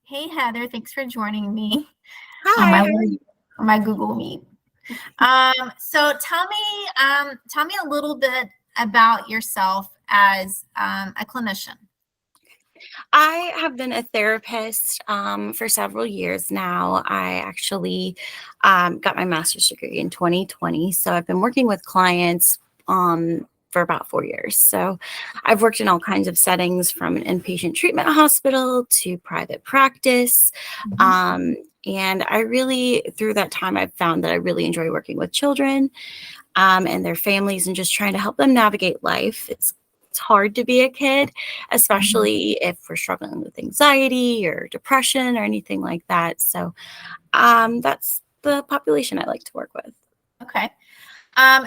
Hey Heather, thanks for joining me on Hi, my how are you? on my Google Meet. So tell me a little bit about yourself as a clinician. I have been a therapist for several years now. I actually got my master's degree in 2020. So I've been working with clients for about 4 years. So I've worked in all kinds of settings from an inpatient treatment hospital to private practice. Mhm. Um, and I really, through that time, I've found that I really enjoy working with children and their families and just trying to help them navigate life. It's hard to be a kid, Mhm. especially if we're struggling with anxiety or depression or anything like that. So that's the population I like to work with. Okay.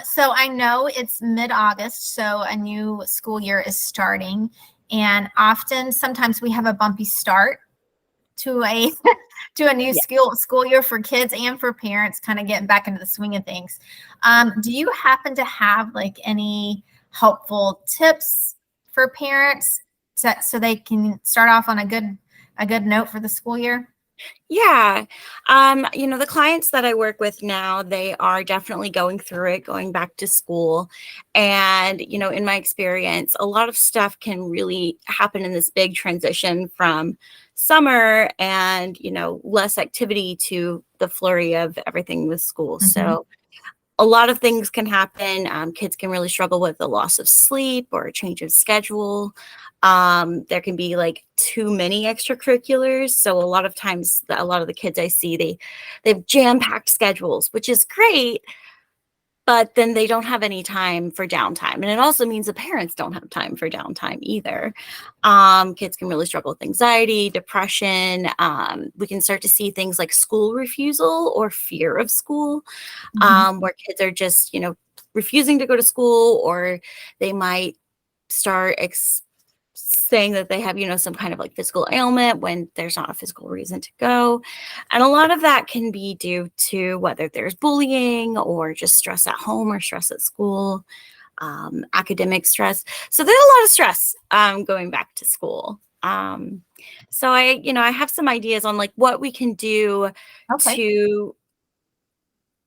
So I know it's mid-August, so a new school year is starting, and often sometimes we have a bumpy start to a to a new Yeah. school year for kids and for parents, kind of getting back into the swing of things. Do you happen to have like any helpful tips for parents so they can start off on a good note for the school year? Yeah. The clients that I work with now, they are definitely going through it, going back to school. And, in my experience, a lot of stuff can really happen in this big transition from summer and, less activity to the flurry of everything with school. Mhm. So a lot of things can happen. Kids can really struggle with the loss of sleep or a change of schedule. There can be like too many extracurriculars. So a lot of times, a lot of the kids I see, they have jam-packed schedules, which is great, but then they don't have any time for downtime. And it also means the parents don't have time for downtime either. Kids can really struggle with anxiety, depression. We can start to see things like school refusal or fear of school, Mhm. where kids are just, refusing to go to school, or they might start saying that they have, some kind of like physical ailment when there's not a physical reason to go. And a lot of that can be due to whether there's bullying or just stress at home or stress at school, academic stress. So there's a lot of stress going back to school. So I have some ideas on like what we can do Okay. to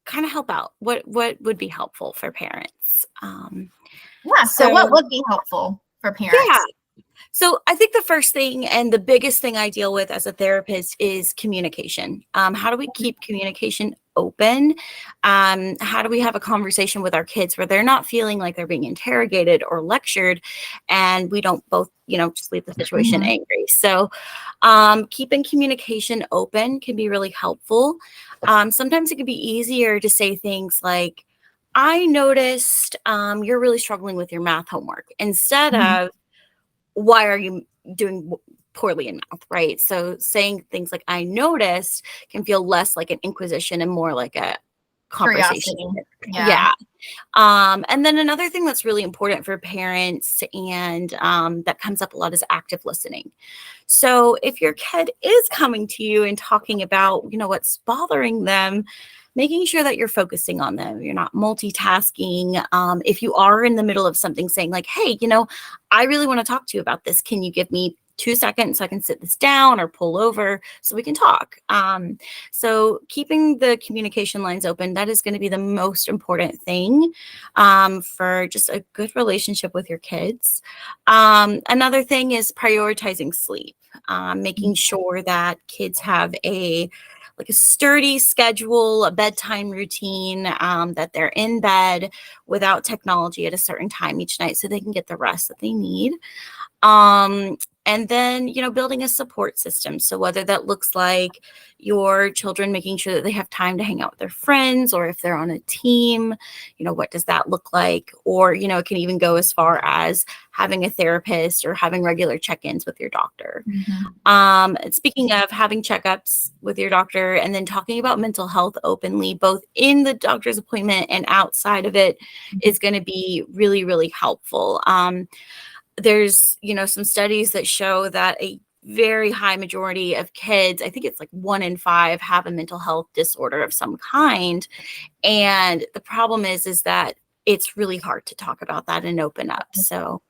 kind of help out. What would be helpful for parents? Yeah. So what So would be helpful for yeah, parents? so I think the first thing and the biggest thing I deal with as a therapist is communication. How do we keep communication open? How do we have a conversation with our kids where they're not feeling like they're being interrogated or lectured, and we don't both, just leave the situation Mhm. angry? So, keeping communication open can be really helpful. Sometimes it can be easier to say things like, "I noticed you're really struggling with your math homework," instead Mhm. of why are you doing poorly in math, right? So saying things like I noticed can feel less like an inquisition and more like a conversation. Curiosity. Yeah. Yeah. And then another thing that's really important for parents and that comes up a lot is active listening. So if your kid is coming to you and talking about, what's bothering them, making sure that you're focusing on them, you're not multitasking. If you are in the middle of something, saying like, hey, I really want to talk to you about this. Can you give me 2 seconds so I can sit this down or pull over so we can talk? So keeping the communication lines open, that is going to be the most important thing for just a good relationship with your kids. Another thing is prioritizing sleep, making sure that kids have a sturdy schedule, a bedtime routine, that they're in bed without technology at a certain time each night so they can get the rest that they need. Um, and then, building a support system. So whether that looks like your children making sure that they have time to hang out with their friends, or if they're on a team, what does that look like? Or, it can even go as far as having a therapist or having regular check-ins with your doctor. Mhm. Speaking of having checkups with your doctor and then talking about mental health openly, both in the doctor's appointment and outside of it, Mhm. is going to be really, really helpful. There's, some studies that show that a very high majority of kids, I think it's like 1 in 5, have a mental health disorder of some kind. And the problem is that it's really hard to talk about that and open up. So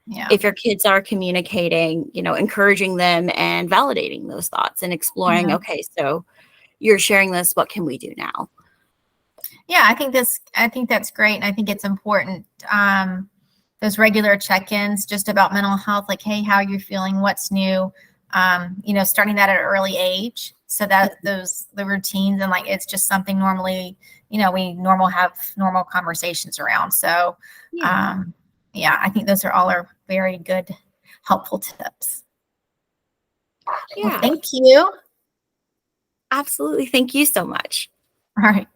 Yeah. If your kids are communicating, encouraging them and validating those thoughts and exploring, Yeah. okay, so you're sharing this, what can we do now? Yeah, I think that's great. And I think it's important. Those regular check-ins just about mental health, like, hey, how are you feeling? What's new? Starting that at an early age so that the routines and like it's just something normally, we have normal conversations around. So Yeah. yeah, I think those are very good, helpful tips. Well, Yeah, thank you. absolutely. Thank you so much. All right.